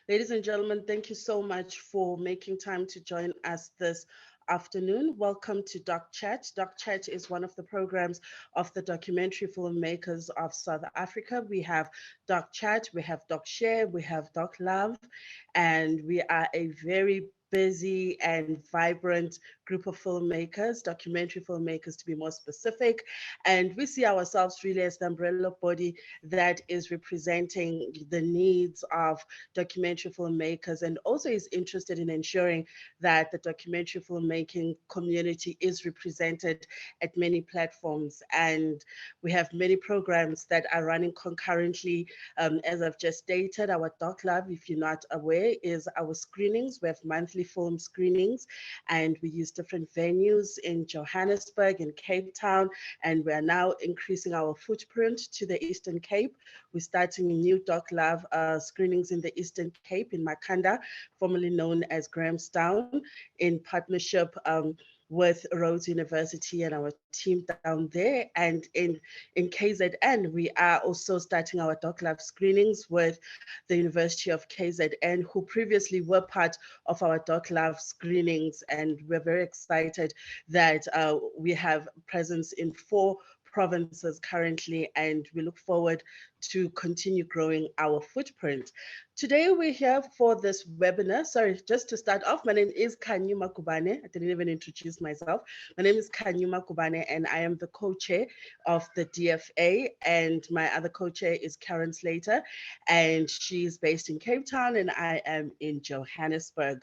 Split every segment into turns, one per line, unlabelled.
Ladies and gentlemen, thank you so much for making time to join us this afternoon. Welcome to docCHAT. docCHAT is one of the programs of the documentary filmmakers of South Africa. We have docCHAT, we have docShare, we have docLove, and we are a very busy and vibrant group of filmmakers, documentary filmmakers to be more specific. And we see ourselves really as the umbrella body that is representing the needs of documentary filmmakers and also is interested in ensuring that the documentary filmmaking community is represented at many platforms. And we have many programs that are running concurrently. As I've just stated, our Doc Lab, if you're not aware, is our screenings. We have monthly film screenings, and we use different venues in Johannesburg, in Cape Town, and we are now increasing our footprint to the Eastern Cape. We're starting new Doc Love screenings in the Eastern Cape in Makanda, formerly known as Grahamstown, in partnership with Rhodes University and our team down there. And in KZN, we are also starting our Doc Lab screenings with the University of KZN, who previously were part of our Doc Lab screenings. And we're very excited that we have presence in 4 provinces currently, and we look forward to continue growing our footprint. Today we're here for this webinar. Sorry, just to start off, my name is Kanyuma Kubane. I didn't even introduce myself. My name is Kanyuma Kubane, and I am the co-chair of the DFA, and my other co-chair is Karen Slater, and she's based in Cape Town, and I am in Johannesburg.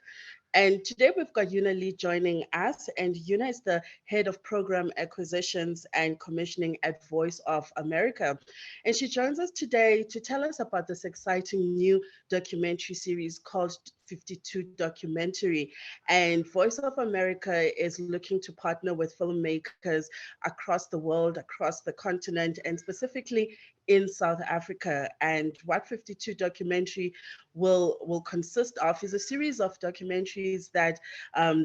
And today we've got Euna Lee joining us, and Euna is the head of program acquisitions and commissioning at Voice of America. And she joins us today to tell us about this exciting new documentary series called 52 Documentary. And Voice of America is looking to partner with filmmakers across the world, across the continent, and specifically in South Africa. And what 52 Documentary will consist of is a series of documentaries that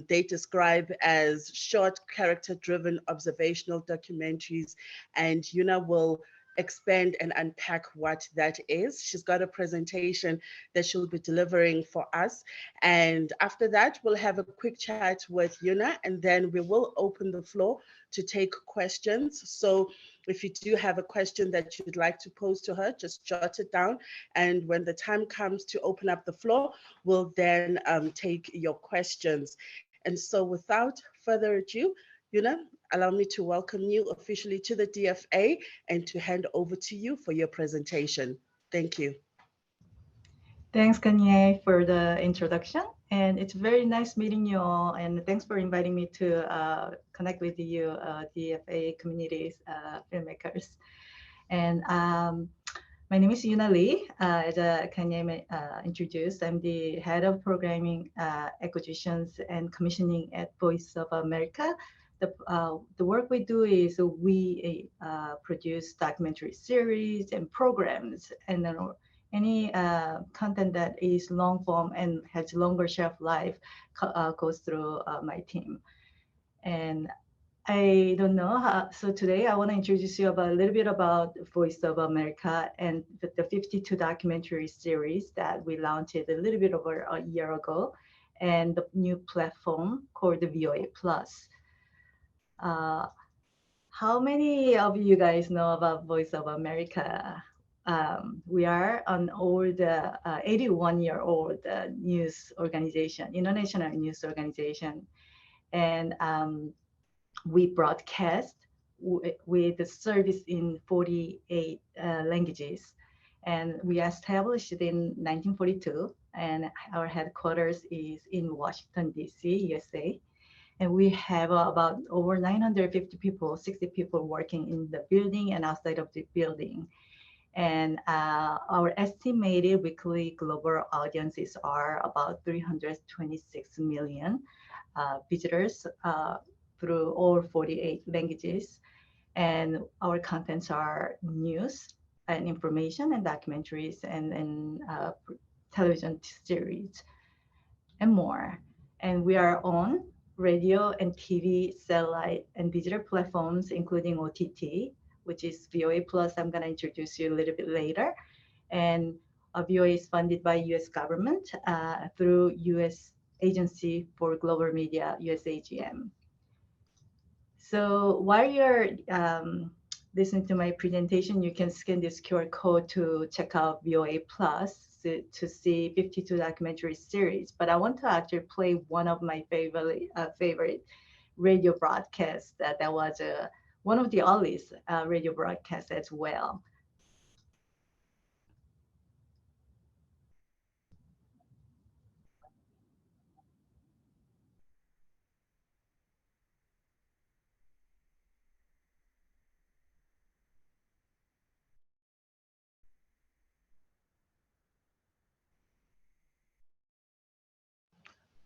they describe as short, character-driven observational documentaries. And Yuna will expand and unpack what that is. She's got a presentation that she'll be delivering for us. And after that, we'll have a quick chat with Yuna, and then we will open the floor to take questions. So if you do have a question that you'd like to pose to her, just jot it down. And when the time comes to open up the floor, we'll then take your questions. And so without further ado, Yuna, allow me to welcome you officially to the DFA and to hand over to you for your presentation. Thank you.
Thanks, Kanye, for the introduction. And it's very nice meeting you all. And thanks for inviting me to connect with you, DFA communities, filmmakers. And my name is Euna Lee. As Kanye introduced, I'm the head of programming, acquisitions, and commissioning at Voice of America. The work we do is we produce documentary series and programs, and then any content that is long form and has longer shelf life goes through my team. And I don't know how, so today I want to introduce you about a little bit about Voice of America and the 52 documentary series that we launched a little bit over a year ago, and the new platform called the VOA Plus. How many of you guys know about Voice of America? We are an old 81-year-old news organization, international news organization. And we broadcast with the service in 48 languages. And we established in 1942, and our headquarters is in Washington, D.C., USA. And we have about over 950 people, 60 people working in the building and outside of the building. And our estimated weekly global audiences are about 326 million visitors through all 48 languages. And our contents are news and information and documentaries and television series and more. And we are on radio and TV, satellite, and digital platforms, including OTT, which is VOA Plus. I'm going to introduce you a little bit later. And VOA is funded by U.S. government through U.S. Agency for Global Media, USAGM. So while you're listening to my presentation, you can scan this QR code to check out VOA Plus to see 52 documentary series. But I want to actually play one of my favorite radio broadcasts that was one of the earliest radio broadcasts as well.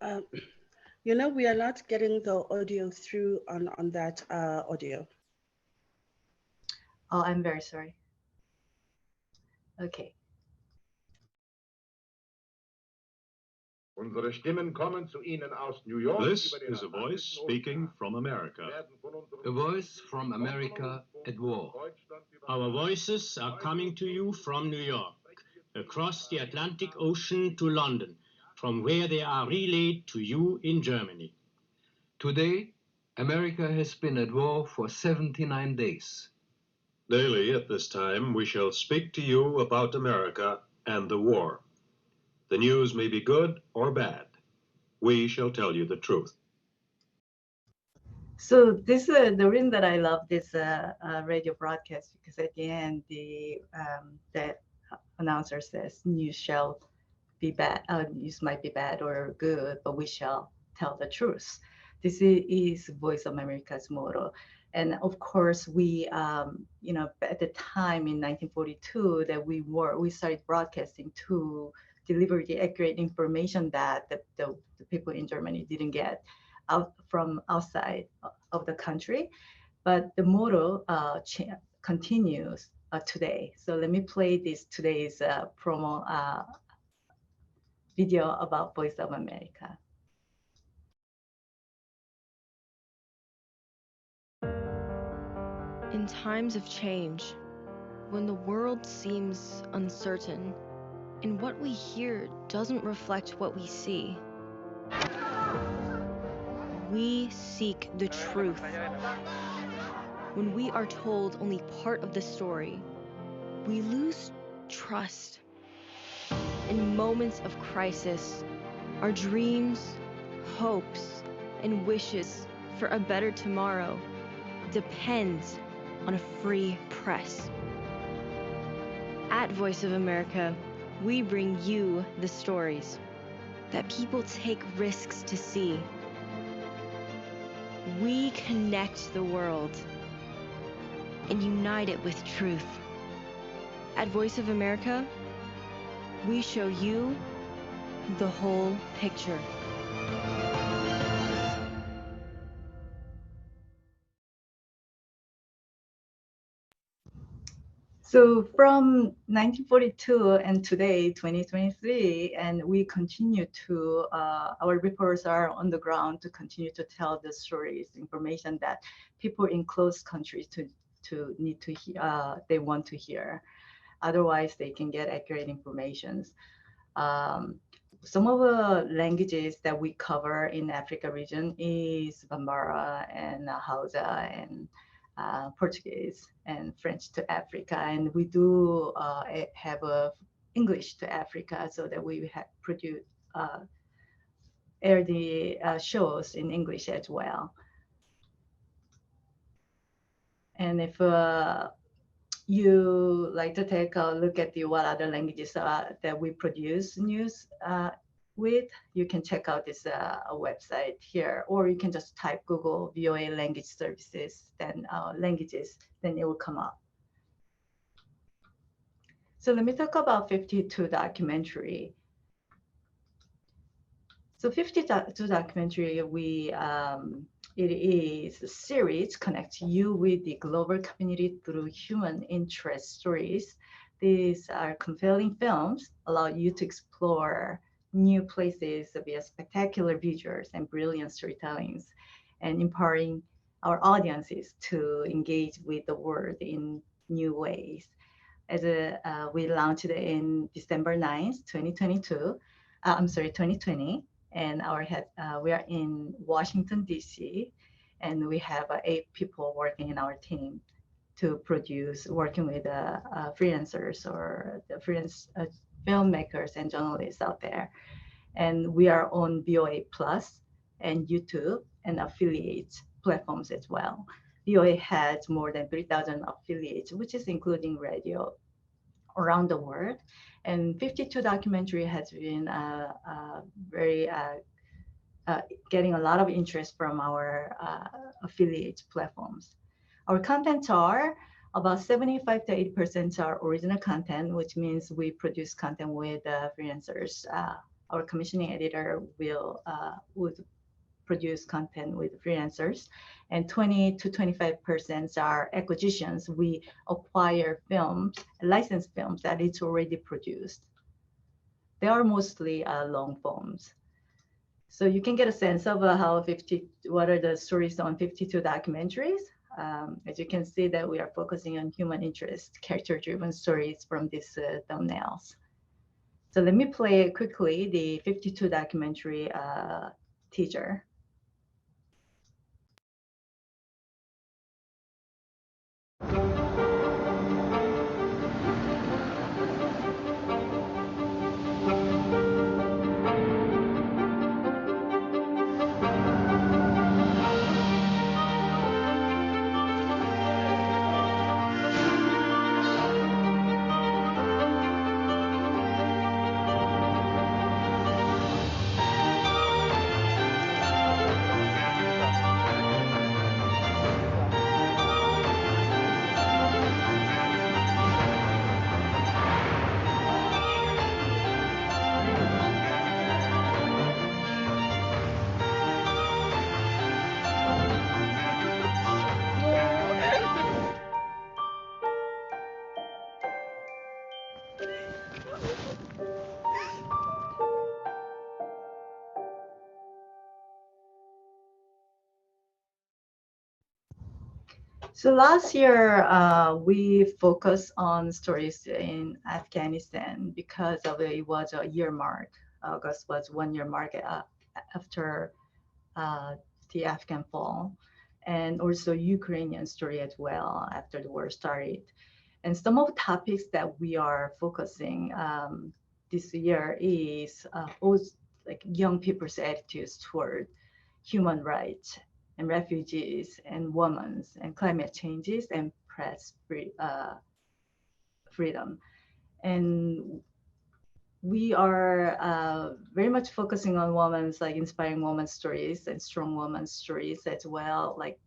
Um, we are not getting the audio through on that audio.
Oh, I'm very sorry. Okay.
This is a voice speaking from America.
A voice from America at war.
Our voices are coming to you from New York, across the Atlantic Ocean to London, from where they are relayed to you in Germany.
Today, America has been at war for 79 days.
Daily at this time, we shall speak to you about America and the war. The news may be good or bad. We shall tell you the truth.
So this the reason that I love this radio broadcast, because at the end the announcer says news shall be bad, news might be bad or good, but we shall tell the truth. This is Voice of America's motto. And of course, we, at the time in 1942 that we started broadcasting to deliver the accurate information that the people in Germany didn't get out from outside of the country. But the motto continues today. So let me play today's promo video about Voice of America.
In times of change, when the world seems uncertain and what we hear doesn't reflect what we see, we seek the truth. When we are told only part of the story, we lose trust. In moments of crisis, our dreams, hopes, and wishes for a better tomorrow depends on a free press. At Voice of America, we bring you the stories that people take risks to see. We connect the world and unite it with truth. At Voice of America, we show you the whole picture.
So from 1942 and today, 2023, and we continue to, our reporters are on the ground to continue to tell the stories, information that people in close countries need to hear, they want to hear. Otherwise, they can get accurate information. Some of the languages that we cover in Africa region is Bambara and Hausa and Portuguese and French to Africa, and we do have English to Africa, so that we have air the shows in English as well. And if you like to take a look at what other languages that we produce news with, you can check out this website here, or you can just type Google VOA language services, then languages, then it will come up. So let me talk about 52 documentary. So 52 documentary, it is a series connects you with the global community through human interest stories. These are compelling films, allow you to explore new places via spectacular visuals and brilliant storytellings, and empowering our audiences to engage with the world in new ways. We launched it in December 9th, 2022. I'm sorry, 2020. And we are in Washington, D.C., and we have 8 people working in our team to produce, working with freelancers or the freelance filmmakers and journalists out there. And we are on VOA Plus and YouTube and affiliate platforms as well. VOA has more than 3,000 affiliates, which is including radio around the world. And 52 documentary has been very getting a lot of interest from our affiliate platforms. Our contents are about 75 to 80% are original content, which means we produce content with freelancers. Our commissioning editor would produce content with freelancers, and 20 to 25% are acquisitions. We acquire films, licensed films that it's already produced. They are mostly long forms. So you can get a sense of what are the stories on 52 documentaries. As you can see that we are focusing on human interest, character-driven stories from these thumbnails. So let me play quickly the 52 documentary teaser. So last year, we focused on stories in Afghanistan because it was a year mark. August was 1 year mark after the Afghan fall, and also Ukrainian story as well after the war started. And some of the topics that we are focusing this year is like young people's attitudes toward human rights and refugees and women and climate changes and press freedom. And we are very much focusing on women's, like inspiring women's stories and strong women's stories as well, like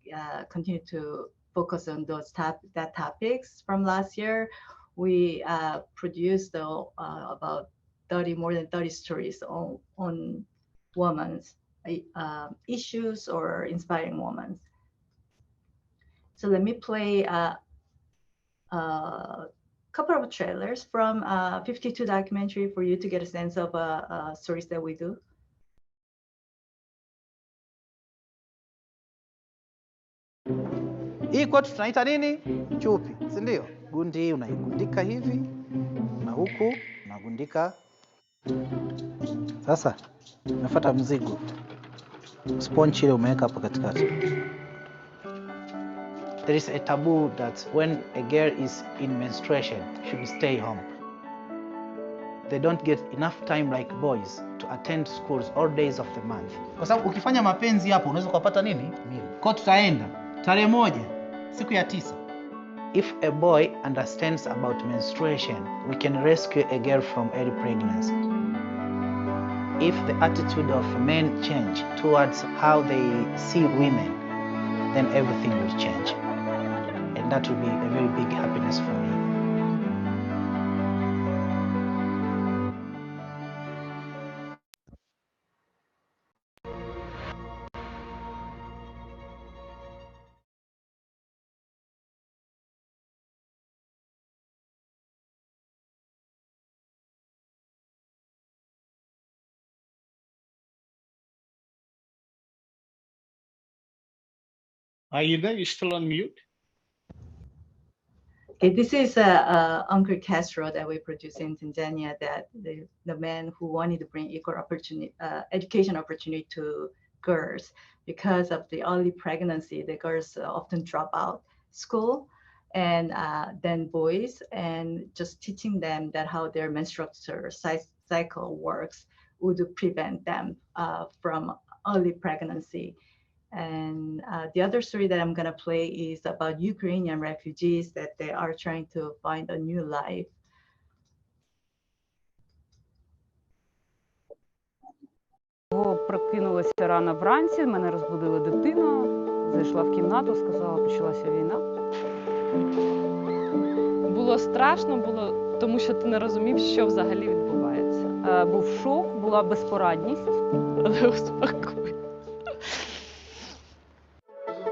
continue to focus on those topics from last year. We produced about more than 30 stories on women's issues or inspiring women. So let me play a couple of trailers from 52 documentary for you to get a sense of stories that we do.
Hii kwetu tunaita nini? Chupi, si ndio? Gundi hii unaigundika hivi na huku unagundika. Sasa unafuata mzigo, sponge ile umeweka hapo katikati. There is a taboo that when a girl is in menstruation, she should stay home. They don't get enough time like boys to attend schools all days of the month. Kwa sababu ukifanya mapenzi hapo unaweza kupata nini? Kwa tutaenda tarehe 1 siku ya 9. If a boy understands about menstruation, we can rescue a girl from early pregnancy. If the attitude of men change towards how they see women, then everything will change. And that will be a very big happiness for me.
Are you there? You still on mute?
Okay, this is Uncle Castro that we produce in Tanzania, that the man who wanted to bring equal opportunity, education opportunity to girls. Because of the early pregnancy, the girls often drop out school, and then boys, and just teaching them that how their menstrual cycle works would prevent them from early pregnancy. And the other story that I'm going to play is about Ukrainian refugees that they are trying to find a new life.
Прокинулася рано вранці, мене розбудила дитина, зайшла в кімнату, сказала, почалася війна. Було страшно, тому що ти не розумів, що взагалі відбувається. Був шок, була безпорадність, але успокоїть.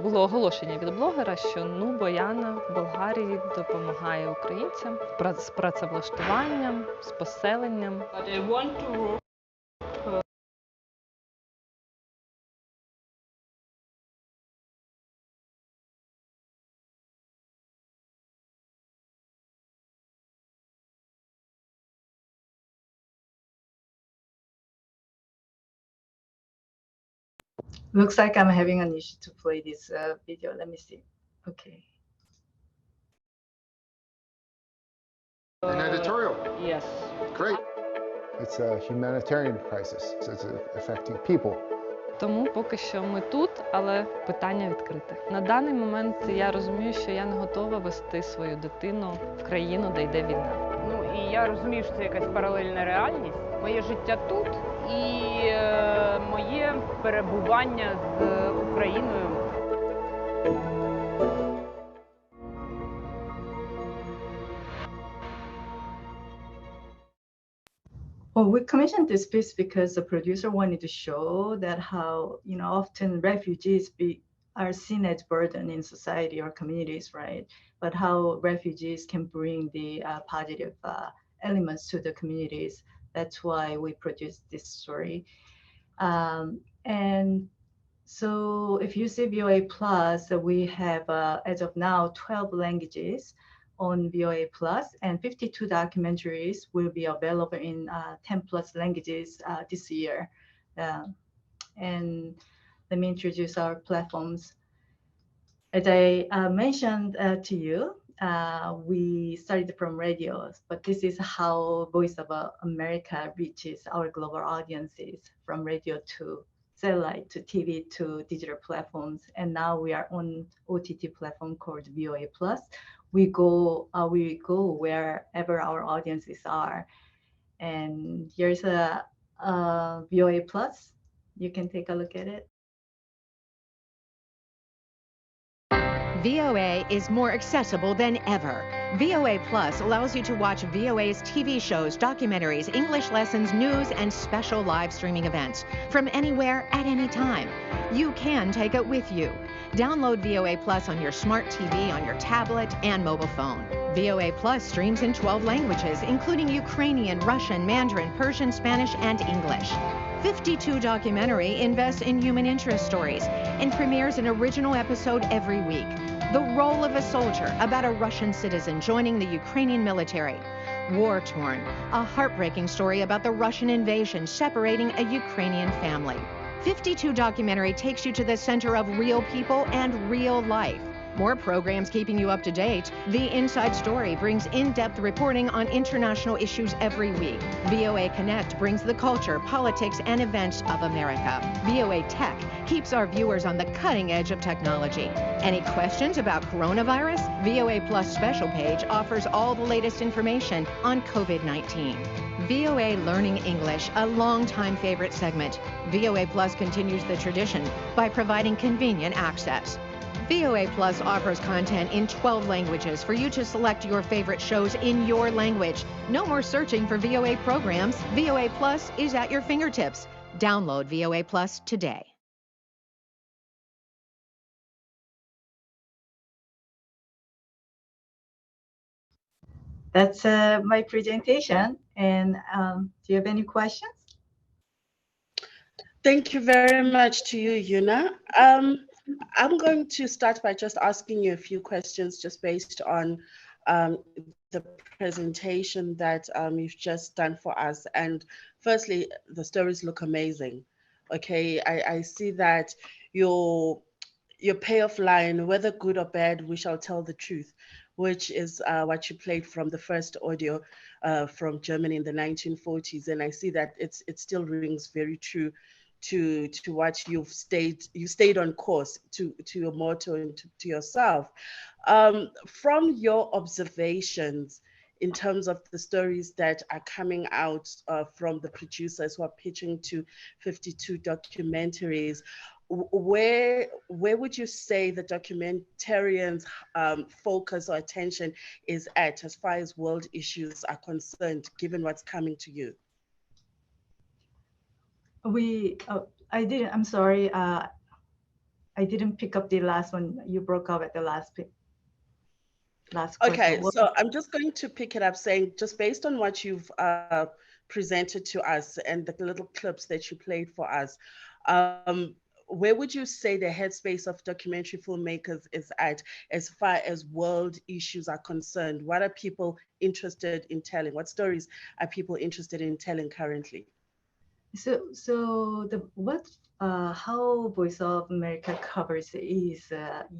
Було оголошення від блогера, що Бояна в Болгарії допомагає українцям з працевлаштуванням, з поселенням.
Looks like I'm having an issue to play this video. Let me see. Okay.
An editorial.
Yes.
Great. It's a humanitarian crisis, so it's affecting people.
Тому поки що ми тут, але питання відкрите. На даний момент я розумію, що я не готова вести свою дитину в країну, де йде війна. І я розумію, що це якась паралельна реальність. Моє життя тут і моє перебування з Україною.
Well, we commissioned this piece because the producer wanted to show that how, often refugees are seen as burden in society or communities, right? But how refugees can bring the positive elements to the communities. That's why we produced this story. And so if you see VOA Plus, we have, as of now, 12 languages on VOA Plus, and 52 documentaries will be available in 10 plus languages this year. And let me introduce our platforms. As I mentioned to you, we started from radio, but this is how Voice of America reaches our global audiences, from radio to satellite to TV to digital platforms. And now we are on OTT platform called VOA Plus. We go wherever our audiences are. And here's a VOA Plus. You can take a look at it.
VOA is more accessible than ever. VOA Plus allows you to watch VOA's TV shows, documentaries, English lessons, news, and special live streaming events from anywhere at any time. You can take it with you. Download VOA Plus on your smart TV, on your tablet, and mobile phone. VOA Plus streams in 12 languages, including Ukrainian, Russian, Mandarin, Persian, Spanish, and English. 52 documentary invests in human interest stories and premieres an original episode every week. The Role of a Soldier, about a Russian citizen joining the Ukrainian military. War Torn, a heartbreaking story about the Russian invasion separating a Ukrainian family. 52 documentary takes you to the center of real people and real life. More programs keeping you up to date. The Inside Story brings in-depth reporting on international issues every week. VOA Connect brings the culture, politics, and events of America. VOA Tech keeps our viewers on the cutting edge of technology. Any questions about coronavirus? VOA Plus special page offers all the latest information on COVID-19. VOA Learning English, a longtime favorite segment. VOA Plus continues the tradition by providing convenient access. VOA Plus offers content in 12 languages for you to select your favorite shows in your language. No more searching for VOA programs. VOA Plus is at your fingertips. Download VOA Plus today.
That's my presentation. And do you have any questions?
Thank you very much to you, Euna. I'm going to start by just asking you a few questions just based on the presentation that you've just done for us. And firstly, the stories look amazing. Okay, I see that your payoff line, whether good or bad, we shall tell the truth, which is what you played from the first audio from Germany in the 1940s. And I see that it still rings very true to what you stayed on course to your motto and to yourself. From your observations in terms of the stories that are coming out from the producers who are pitching to 52 documentaries, where would you say the documentarians' focus or attention is at as far as world issues are concerned, given what's coming to you?
I'm sorry, I didn't pick up the last one. You broke up at the last question.
Okay, so I'm just going to pick it up saying, just based on what you've presented to us and the little clips that you played for us, where would you say the headspace of documentary filmmakers is at as far as world issues are concerned? What are people interested in telling? What stories are people interested in telling currently?
So how Voice of America covers is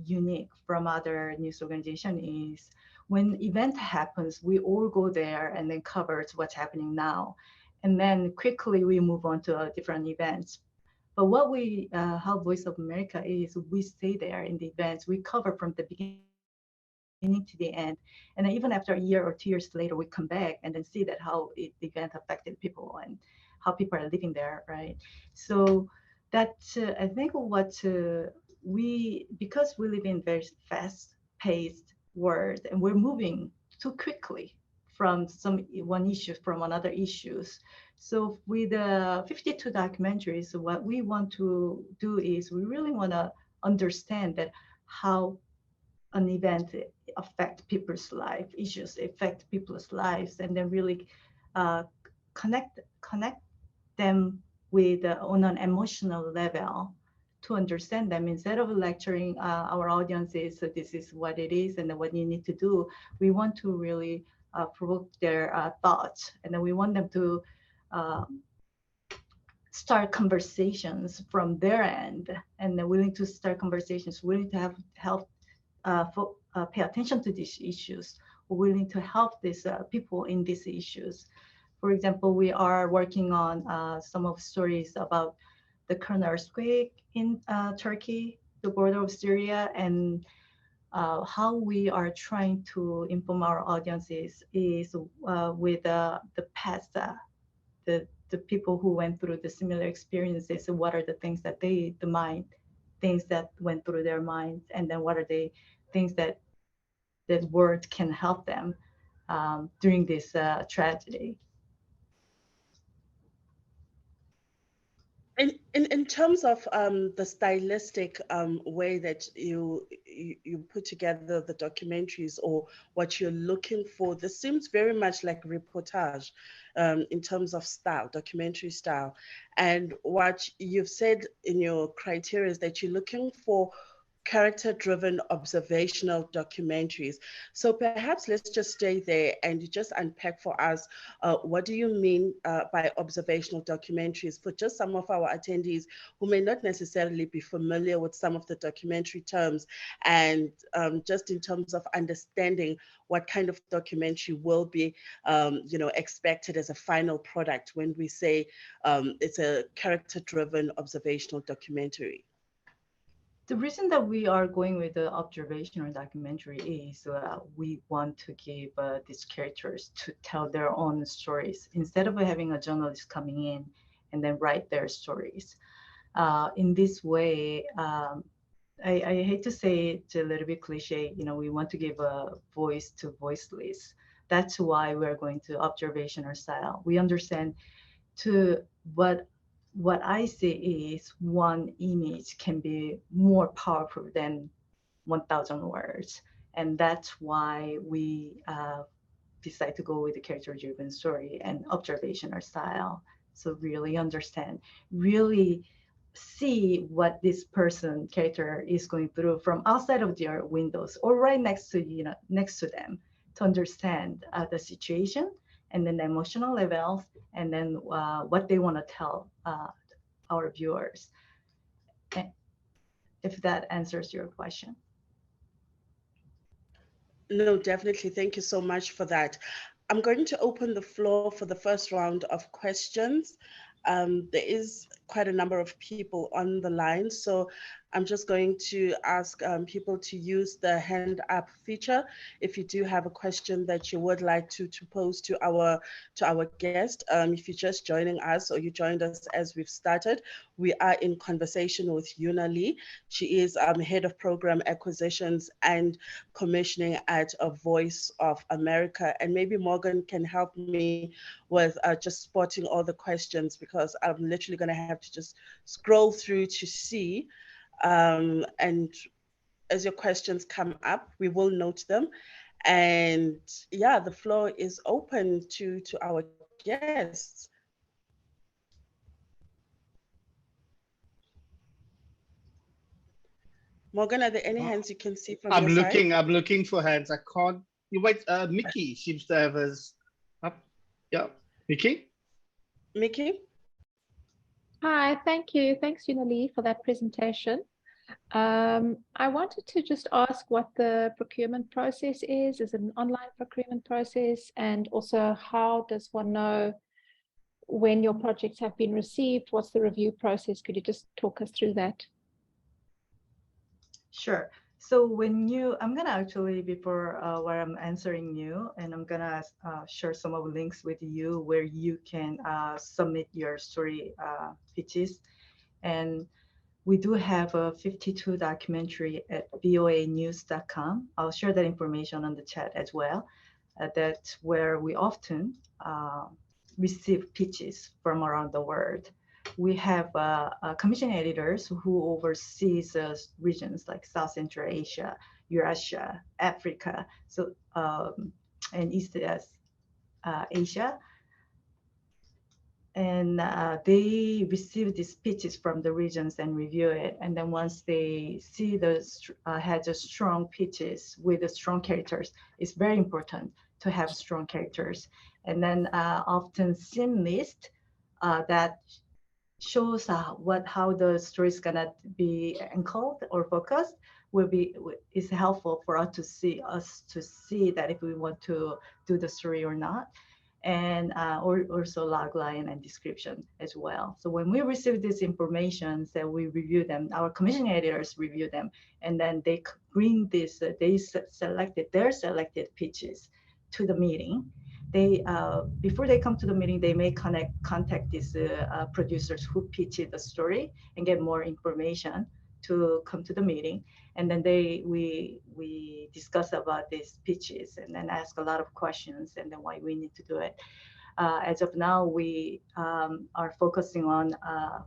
unique from other news organization is when event happens, we all go there and then covers what's happening now, and then quickly we move on to different events. But how Voice of America is, we stay there in the events, we cover from the beginning to the end, and then even after a year or 2 years later, we come back and then see that how the event affected people and how people are living there, right? So that's I think what because we live in very fast-paced world and we're moving too quickly from one issue from another issues. So with the 52 documentaries, what we want to do is we really want to understand that how an event affect people's life, issues affect people's lives, and then really connect them with on an emotional level to understand them instead of lecturing our audiences. So this is what it is and what you need to do. We want to really provoke their thoughts, and then we want them to start conversations from their end, and they're willing to start conversations, willing to help pay attention to these issues, willing to help these people in these issues. For example, we are working on some of stories about the current earthquake in Turkey, the border of Syria, and how we are trying to inform our audiences is with the past, the people who went through the similar experiences, and what are the things that things that went through their minds, and then what are the things that word can help them during this tragedy.
In terms of the stylistic way that you put together the documentaries or what you're looking for, this seems very much like reportage in terms of style, documentary style. And what you've said in your criteria is that you're looking for character-driven observational documentaries. So perhaps let's just stay there and just unpack for us, what do you mean by observational documentaries for just some of our attendees who may not necessarily be familiar with some of the documentary terms, and just in terms of understanding what kind of documentary will be expected as a final product when we say it's a character-driven observational documentary.
The reason that we are going with the observational documentary is we want to give these characters to tell their own stories instead of having a journalist coming in and then write their stories. In this way, I hate to say it's a little bit cliche, we want to give a voice to voiceless. That's why we're going to observational style. We understand what I see is one image can be more powerful than 1,000 words. And that's why we decide to go with the character-driven story and observational style. So really understand, really see what this character is going through from outside of their windows or right next to them. to understand the situation and then the emotional levels, and then what they want to tell our viewers. If that answers your question.
No, definitely. Thank you so much for that. I'm going to open the floor for the first round of questions. There is quite a number of people on the line, so I'm just going to ask people to use the hand up feature if you do have a question that you would like to pose to our guest. If you're just joining us or you joined us as we've started, we are in conversation with Euna Lee. She is Head of Program Acquisitions and Commissioning at A Voice of America. And maybe Morgan can help me with just spotting all the questions, because I'm literally going to have to just scroll through to see. And as your questions come up, we will note them. And yeah, the floor is open to our guests. Morgan, are there any hands you can see from your side?
I'm looking for hands. I can't. You wait. Mickey seems to have his up. Yeah, Mickey.
Mickey.
Hi, thank you. Thanks, Euna Lee, for that presentation. I wanted to just ask what the procurement process is. Is it an online procurement process? And also, how does one know when your projects have been received? What's the review process? Could you just talk us through that?
Sure. So when I'm gonna actually, before where I'm answering you, and I'm gonna share some of the links with you where you can submit your story pitches. And we do have a 52 documentary at voanews.com. I'll share that information on the chat as well. That's where we often receive pitches from around the world. We have commission editors who oversees regions like South Central Asia, Eurasia, Africa, so and East Asia. And they receive these pitches from the regions and review it. And then once they see those has a strong pitches with the strong characters, it's very important to have strong characters. And then often scene list that shows how the story is gonna be encoded or focused is helpful for us to see that if we want to do the story or not. And or also log line and description as well. So when we receive these information, that we review them, our commission editors review them, and then they bring this, they selected their selected pitches to the meeting. They before they come to the meeting, they may contact these producers who pitched the story and get more information to come to the meeting. And then we discuss about these pitches and then ask a lot of questions and then why we need to do it. As of now, we are focusing on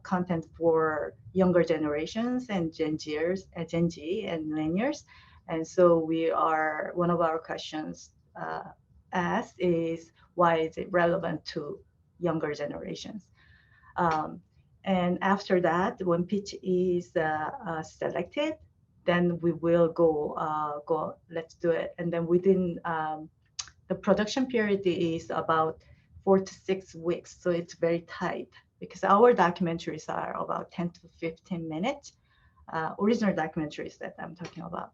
content for younger generations and Gen Z and millennials. And so one of our questions asked is, why is it relevant to younger generations? And after that, when pitch is selected, then we will go, let's do it. And then within the production period is about 4 to 6 weeks. So it's very tight because our documentaries are about 10 to 15 minutes, original documentaries that I'm talking about.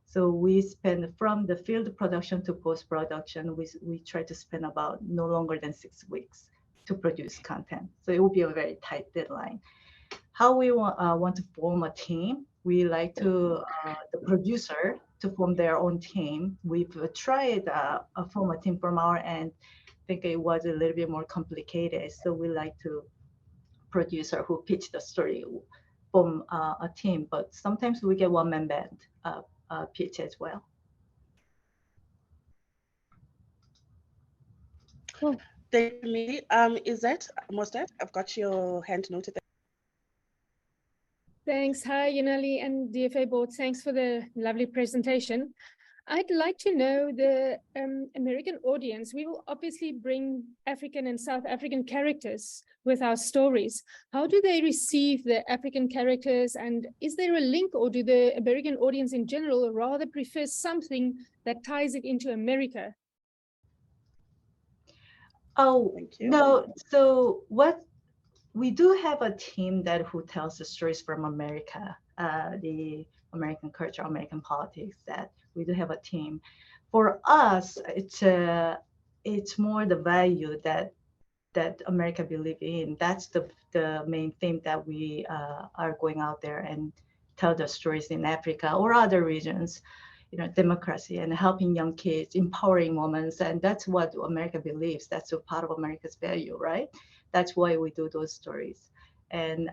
So we spend from the field production to post-production, we try to spend about no longer than 6 weeks to produce content. So it will be a very tight deadline. How we want to form a team, we like to, the producer to form their own team. We've tried form a team from our end. I think it was a little bit more complicated. So we like to producer who pitch the story form a team, but sometimes we get one-man band pitch as well.
Cool.
Thank you. Is that Mostert? I've got your hand noted there.
Thanks. Hi, Euna Lee and DFA board. Thanks for the lovely presentation. I'd like to know the American audience. We will obviously bring African and South African characters with our stories. How do they receive the African characters? And is there a link, or do the American audience in general rather prefer something that ties it into America
Oh,
Thank you.
no. So what we do have a team that who tells the stories from America, the American culture, American politics. That we do have a team. For us, it's more the value that America believe in. That's the main thing that we are going out there and tell the stories in Africa or other regions, democracy and helping young kids, empowering women. And that's what America believes. That's a part of America's value, right? That's why we do those stories. And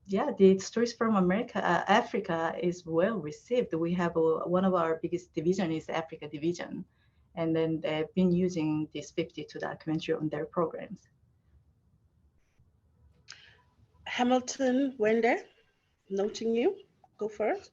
yeah, the stories from Africa is well received. We have one of our biggest division is Africa division. And then they've been using this 52 documentary on their programs.
Hamilton Wende, noting you. Go first.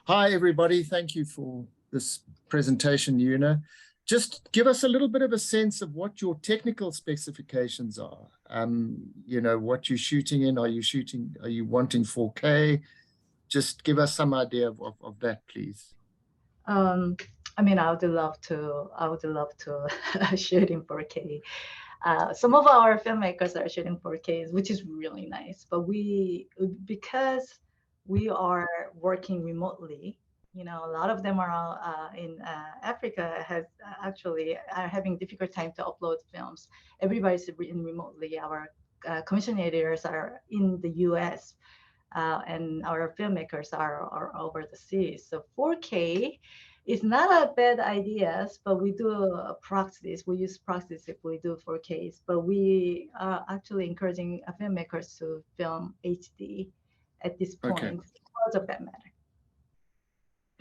Hi, everybody. Thank you for this presentation, Euna. Just give us a little bit of a sense of what your technical specifications are. What you're shooting in. Are you wanting 4K? Just give us some idea of that, please.
I mean, I would love to shoot in 4K. Some of our filmmakers are shooting 4K, which is really nice. But because we are working remotely, a lot of them are in Africa are having difficult time to upload films. Everybody's in remotely. Our commission editors are in the US, and our filmmakers are over the seas. So 4K is not a bad idea, but we do proxies. We use proxies if we do 4Ks, but we are actually encouraging filmmakers to film HD at this point because of that matter.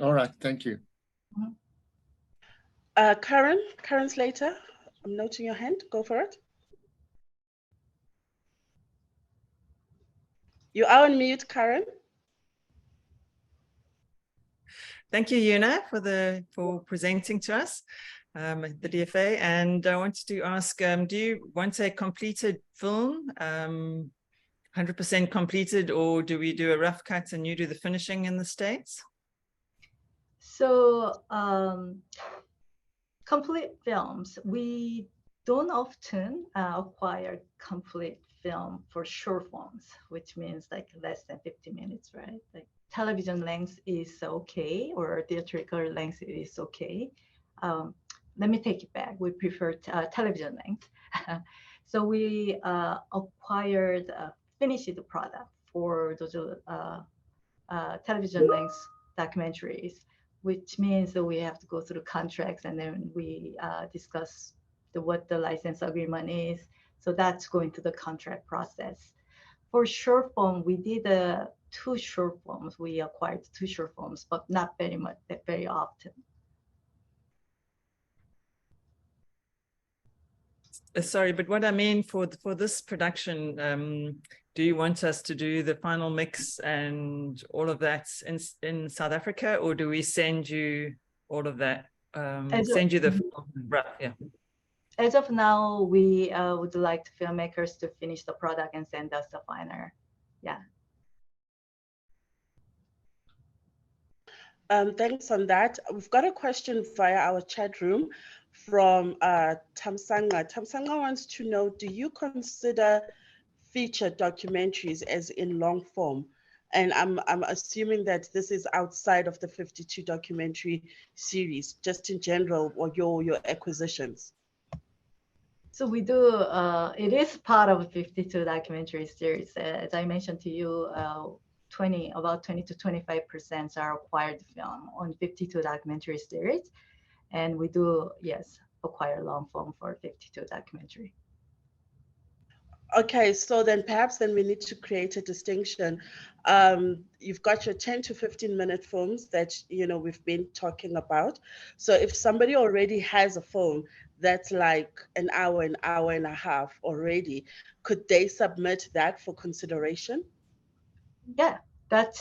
All right, thank you.
Karen Slater, I'm noting your hand. Go for it. You are on mute, Karen.
Thank you, Euna, for presenting to us the DFA. And I wanted to ask, do you want a completed film, 100% completed, or do we do a rough cut and you do the finishing in the States?
So complete films, we don't often acquire complete film for short forms, which means like less than 50 minutes, right? Like television length is okay, or theatrical length is okay. Let me take it back. We prefer television length. So we acquired finished product for those television length documentaries, which means that we have to go through contracts, and then we discuss what the license agreement is. So that's going to the contract process. For short form, we did 2 short forms. We acquired 2 short forms, but not very often.
Sorry, but what I mean for this production, do you want us to do the final mix and all of that in South Africa, or do we send you all of that? Send you the rough, yeah.
As of now, we would like the filmmakers to finish the product and send us the final. Yeah.
Thanks on that. We've got a question via our chat room from Tamsanga. Tamsanga wants to know, do you consider feature documentaries as in long form? And I'm assuming that this is outside of the 52 documentary series, just in general, or your acquisitions.
So we do, it is part of 52 documentary series. As I mentioned to you, about 20 to 25% are acquired film on 52 documentary series. And we do, yes, acquire long form for 52 documentary.
Okay, so then perhaps we need to create a distinction. You've got your 10 to 15 minute films that we've been talking about. So if somebody already has a film that's like an hour and a half already, could they submit that for consideration?
Yeah, that's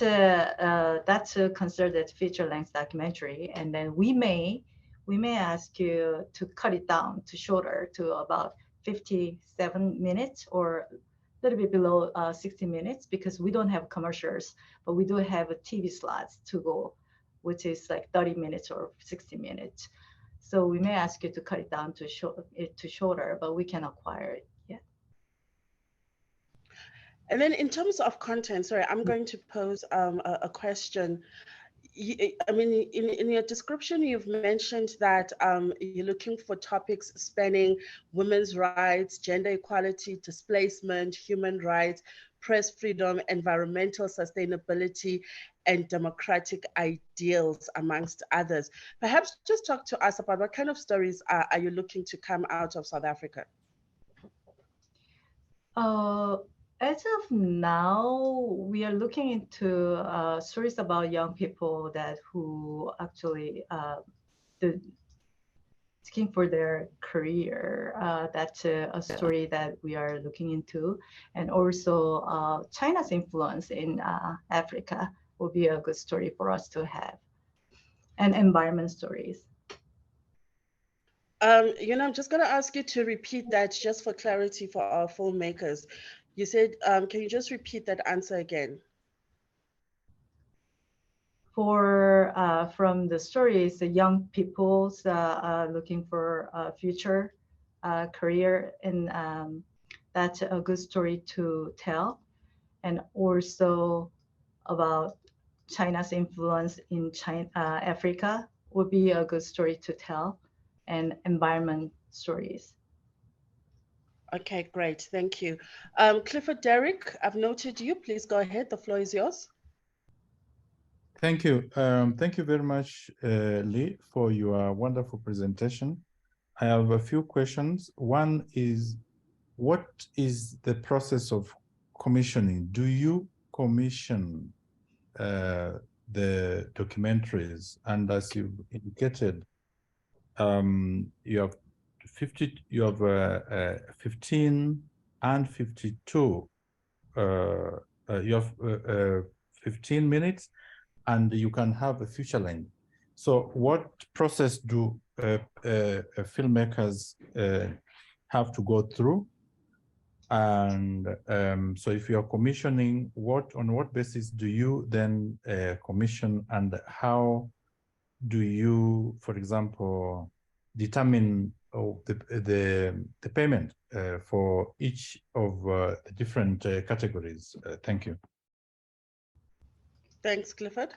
considered feature length documentary, and then we may ask you to cut it down to shorter, to about 57 minutes or a little bit below 60 minutes, because we don't have commercials, but we do have TV slots to go which is like 30 minutes or 60 minutes. So we may ask you to cut it down to shorter, but we can acquire it. Yeah.
And then in terms of content, sorry, I'm going to pose a question. I mean, in your description, you've mentioned that you're looking for topics spanning women's rights, gender equality, displacement, human rights, press freedom, environmental sustainability, and democratic ideals, amongst others. Perhaps just talk to us about what kind of stories are you looking to come out of South Africa?
As of now, we are looking into stories about young people who actually looking for their career. That's a story that we are looking into, and also China's influence in Africa will be a good story for us to have, and environment stories.
I'm just going to ask you to repeat that just for clarity for our filmmakers. You said, can you just repeat that answer again?
From the stories, the young people's looking for a future career, and that's a good story to tell. And also about China's influence in Africa would be a good story to tell, and environment stories.
Okay, great. Thank you. Clifford Derrick, I've noted you. Please go ahead. The floor is yours.
Thank you. Thank you very much, Lee, for your wonderful presentation. I have a few questions. One is, what is the process of commissioning? Do you commission the documentaries? And as you indicated, you have 15 and 52. You have 15 minutes, and you can have a feature length. So what process do filmmakers have to go through? And so if you are commissioning, on what basis do you then commission, and how do you, for example, determine the payment for each of the different categories? Thank you.
Thanks, Clifford.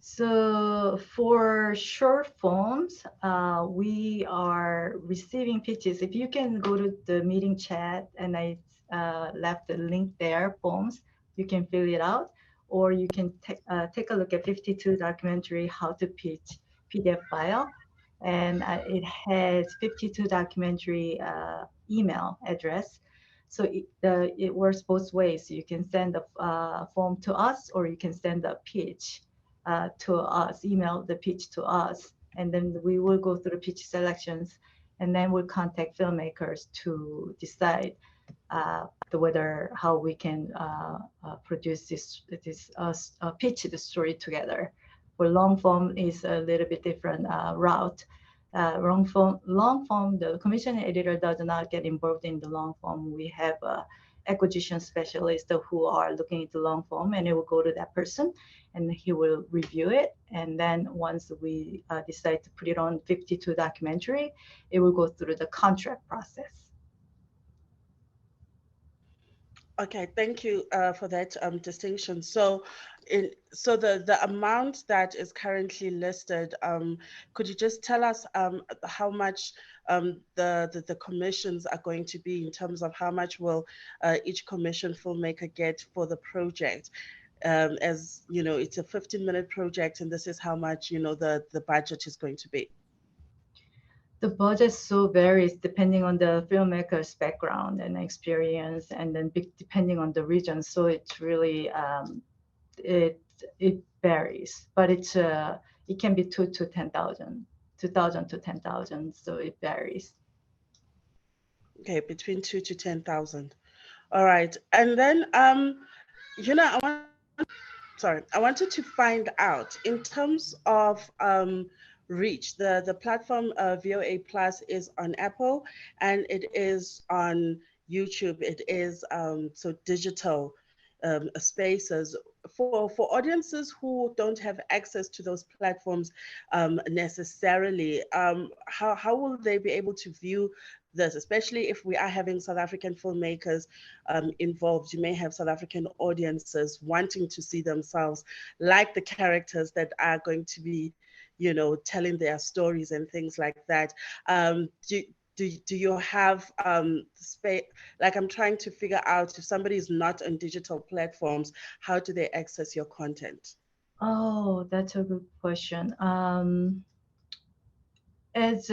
So for short forms, we are receiving pitches. If you can go to the meeting chat, and I left the link there, forms, you can fill it out, or you can take a look at 52 documentary, how to pitch PDF file. And it has 52 documentary email address. So it works both ways. You can send a form to us, or you can send a pitch to us, email the pitch to us, and then we will go through pitch selections, and then we'll contact filmmakers to decide how we can produce this pitch the story together. For long form is a little bit different route. Long form, the commissioning editor does not get involved in the long form. We have acquisition specialists who are looking into long form, and it will go to that person, and he will review it. And then once we decide to put it on 52 documentary, it will go through the contract process.
Okay, thank you for that distinction. So, the amount that is currently listed, could you just tell us how much the commissions are going to be, in terms of how much will each commission filmmaker get for the project? As you know, it's a 15-minute project, and this is how much the budget is going to be.
The budget so varies depending on the filmmaker's background and experience, and then depending on the region. So it's really it varies, but it can be 2,000 to 10,000, 2,000 to 10,000. So it varies.
Okay, between 2,000 to 10,000. All right, and then I wanted to find out, in terms of reach, the platform VOA Plus is on Apple, and it is on YouTube. It is so digital. spaces for audiences who don't have access to those platforms necessarily. How will they be able to view this, especially if we are having South African filmmakers involved? You may have South African audiences wanting to see themselves like the characters that are going to be, you know, telling their stories and things like that. Do you have space? Like, I'm trying to figure out, if somebody is not on digital platforms, how do they access your content?
Oh, that's a good question. As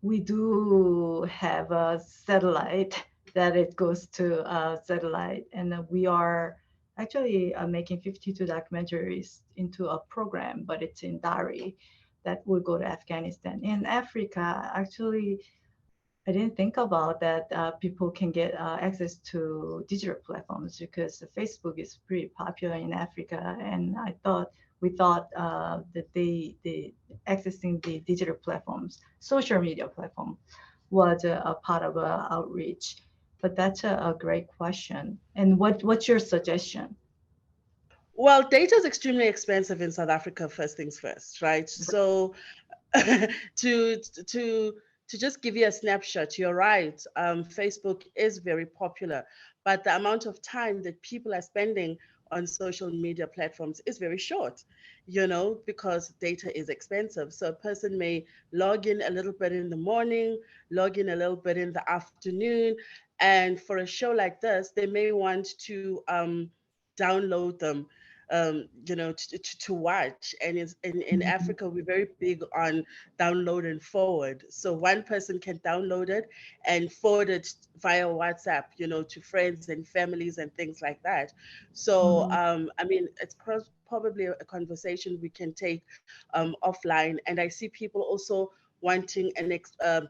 we do have a satellite that it goes to satellite, and we are actually making 52 documentaries into a program, but it's in Dari that will go to Afghanistan. In Africa, actually, I didn't think about that people can get access to digital platforms, because Facebook is pretty popular in Africa, and we thought that the accessing the digital platforms, social media platform, was a part of outreach. But that's a great question. And what's your suggestion?
Well, data is extremely expensive in South Africa, first things first, right? So to just give you a snapshot, you're right. Facebook is very popular, but the amount of time that people are spending on social media platforms is very short, you know, because data is expensive. So a person may log in a little bit in the morning, log in a little bit in the afternoon, and for a show like this, they may want to download them, you know, to watch. And in Africa, we're very big on download and forward. So one person can download it and forward it via WhatsApp, you know, to friends and families and things like that. So, I mean, it's probably a conversation we can take offline. And I see people also wanting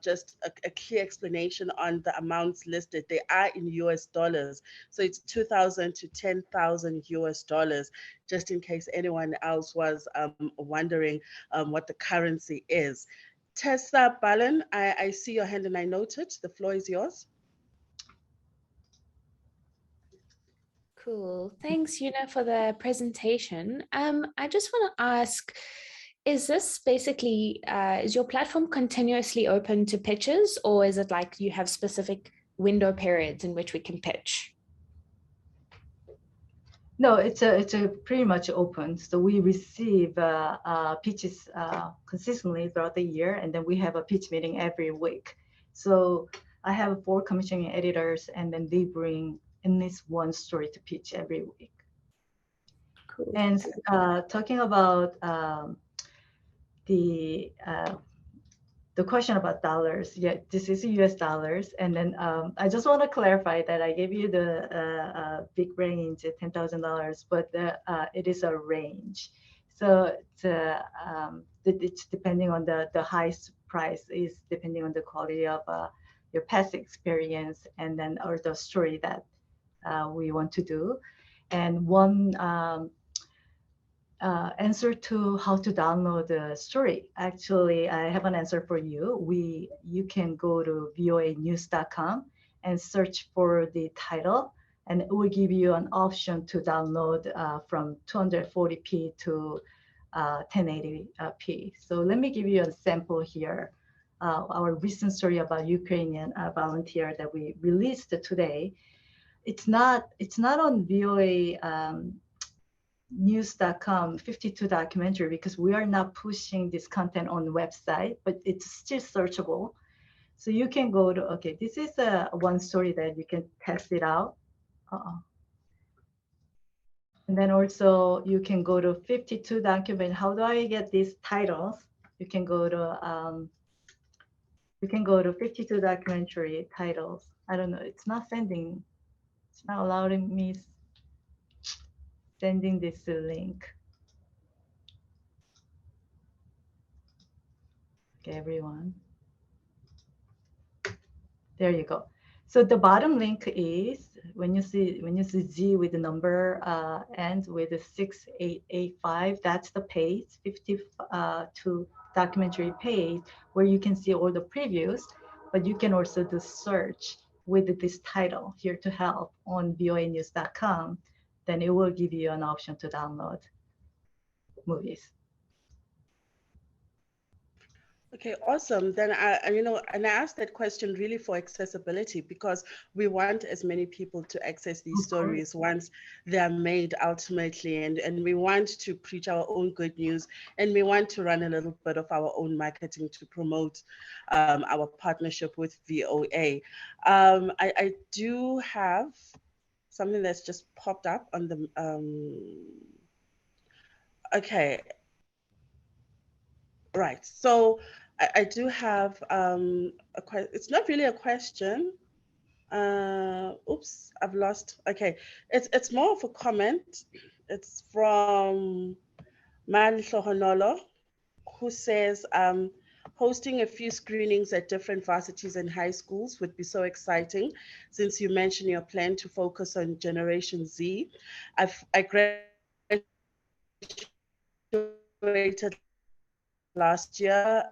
just a clear explanation on the amounts listed. They are in US dollars. So it's 2,000 to 10,000 US dollars, just in case anyone else was wondering what the currency is. Tessa Ballen, I see your hand and I noted. The floor is yours.
Cool. Thanks, Euna, for the presentation. I just want to ask, is this basically, is your platform continuously open to pitches, or is it like you have specific window periods in which we can pitch?
No, it's a pretty much open. So we receive pitches consistently throughout the year, and then we have a pitch meeting every week. So I have 4 commissioning editors, and then they bring at least one story to pitch every week. Cool. And talking about the question about dollars, yeah, this is US dollars. And then I just want to clarify that I gave you the big range at $10,000, but it is a range. So it's depending on the highest price is depending on the quality of your past experience, and then or the story that we want to do. And one answer to how to download the story. Actually, I have an answer for you. You can go to voanews.com and search for the title, and it will give you an option to download from 240p to 1080p. So let me give you a sample here. Our recent story about Ukrainian volunteer that we released today. It's not on VOA news.com 52 documentary, because we are not pushing this content on the website, but it's still searchable. So you can go to, okay, this is one story that you can test it out. And then also you can go to 52 document. How do I get these titles? You can go to 52 documentary titles. I don't know, it's not sending, it's not allowing me sending this link. Okay, everyone. There you go. So the bottom link is when you see Z with the number ends with 6885. That's the page 52 documentary page where you can see all the previews, but you can also do search with this title here to help on voanews.com then it will give you an option to download movies.
Okay, awesome. Then and I asked that question really for accessibility because we want as many people to access these stories once they're made ultimately, and we want to preach our own good news, and we want to run a little bit of our own marketing to promote our partnership with VOA. I do have something that's just popped up on the okay. Right. So I do have it's not really a question. Oops, I've lost. Okay. It's more of a comment. It's from Man Honolo, who says hosting a few screenings at different varsities and high schools would be so exciting since you mentioned your plan to focus on Generation Z. I graduated last year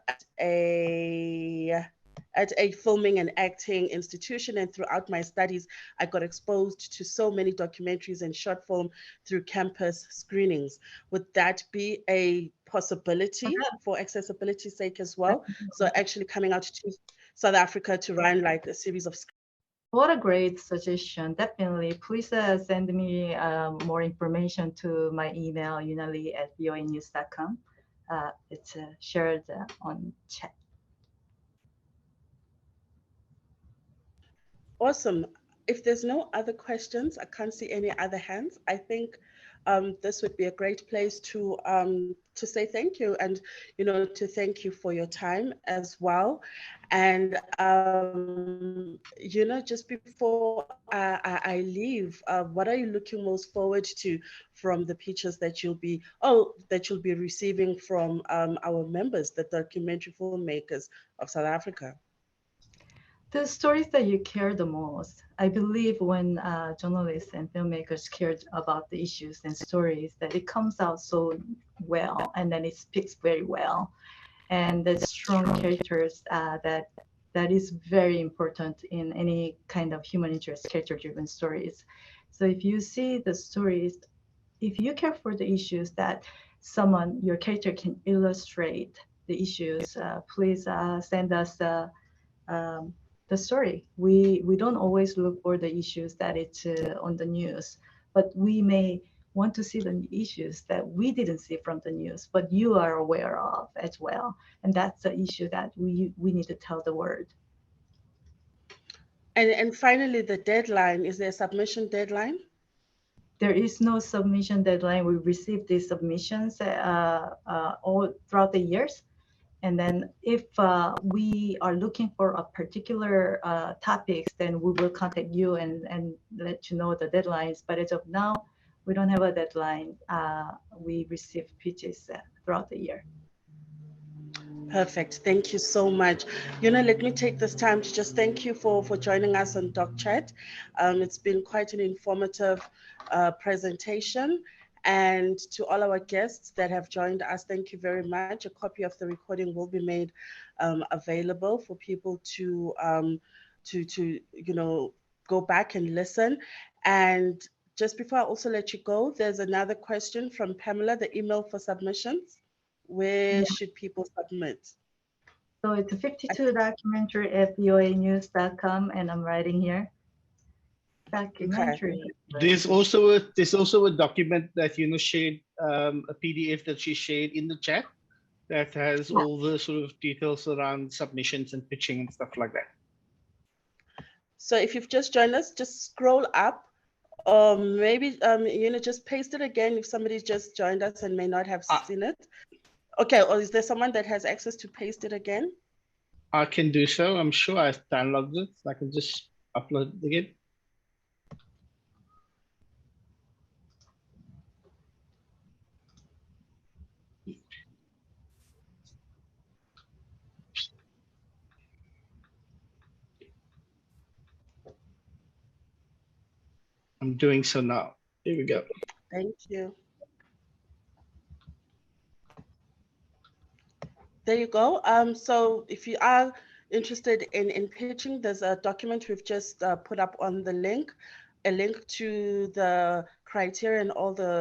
at a filming and acting institution, and throughout my studies I got exposed to so many documentaries and short film through campus screenings. Would that be a possibility for accessibility's sake as well? So actually coming out to South Africa to run like a series of
What a great suggestion. Definitely. Please send me more information to my email, eunalee@voanews.com. It's shared on chat.
Awesome. If there's no other questions, I can't see any other hands. I think this would be a great place to say thank you, and to thank you for your time as well. And just before I leave, what are you looking most forward to from the pictures that you'll be receiving from our members, the documentary filmmakers of South Africa?
The stories that you care the most. I believe when journalists and filmmakers cared about the issues and stories, that it comes out so well, and then it speaks very well. And the strong characters that is very important in any kind of human interest, character-driven stories. So if you see the stories, if you care for the issues that your character can illustrate the issues, please send us the story. We don't always look for the issues that it's on the news, but we may want to see the issues that we didn't see from the news, but you are aware of as well. And that's the issue that we need to tell the world.
And finally, the deadline, is there a submission deadline?
There is no submission deadline. We receive these submissions all throughout the years. And then if we are looking for a particular topics, then we will contact you and let you know the deadlines. But as of now, we don't have a deadline. We receive pitches throughout the year.
Perfect. Thank you so much. Let me take this time to just thank you for joining us on docCHAT. It's been quite an informative presentation. And to all our guests that have joined us, thank you very much. A copy of the recording will be made available for people to go back and listen. And just before I also let you go, there's another question from Pamela, the email for submissions. Where should people submit?
So it's 52documentary@voanews.com, and I'm writing here. Documentary.
Okay. There's also a document that shared, a PDF that she shared in the chat that has all the sort of details around submissions and pitching and stuff like that.
So if you've just joined us, just scroll up, or maybe just paste it again if somebody's just joined us and may not have seen it. Okay, or is there someone that has access to paste it again?
I can do so. I'm sure I downloaded it. So I can just upload it again. I'm doing so now. Here we go.
Thank you. There you go. So if you are interested in pitching, there's a document we've just put up on the link, a link to the criteria and all the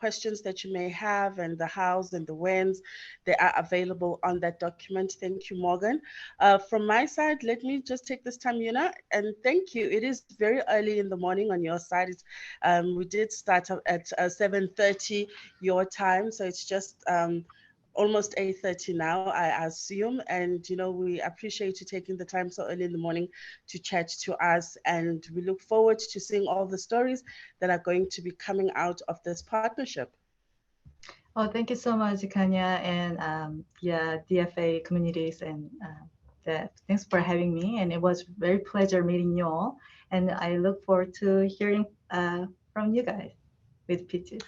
questions that you may have and the hows and the whens, they are available on that document. Thank you, Morgan. From my side, let me just take this time, Euna, and thank you. It is very early in the morning on your side. We did start at 7:30 your time, so it's just almost 8:30 now, I assume. And, you know, we appreciate you taking the time so early in the morning to chat to us. And we look forward to seeing all the stories that are going to be coming out of this partnership.
Oh, thank you so much, Kanya, and yeah, DFA communities, and thanks for having me. And it was very pleasure meeting you all. And I look forward to hearing from you guys with pitches.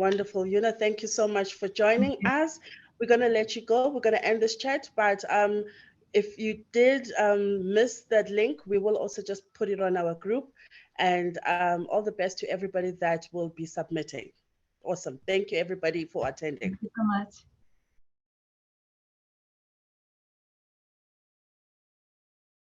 Wonderful. Euna, thank you so much for joining us. We're going to let you go. We're going to end this chat, but if you did miss that link, we will also just put it on our group. And all the best to everybody that will be submitting. Awesome. Thank you, everybody, for attending.
Thank you so much.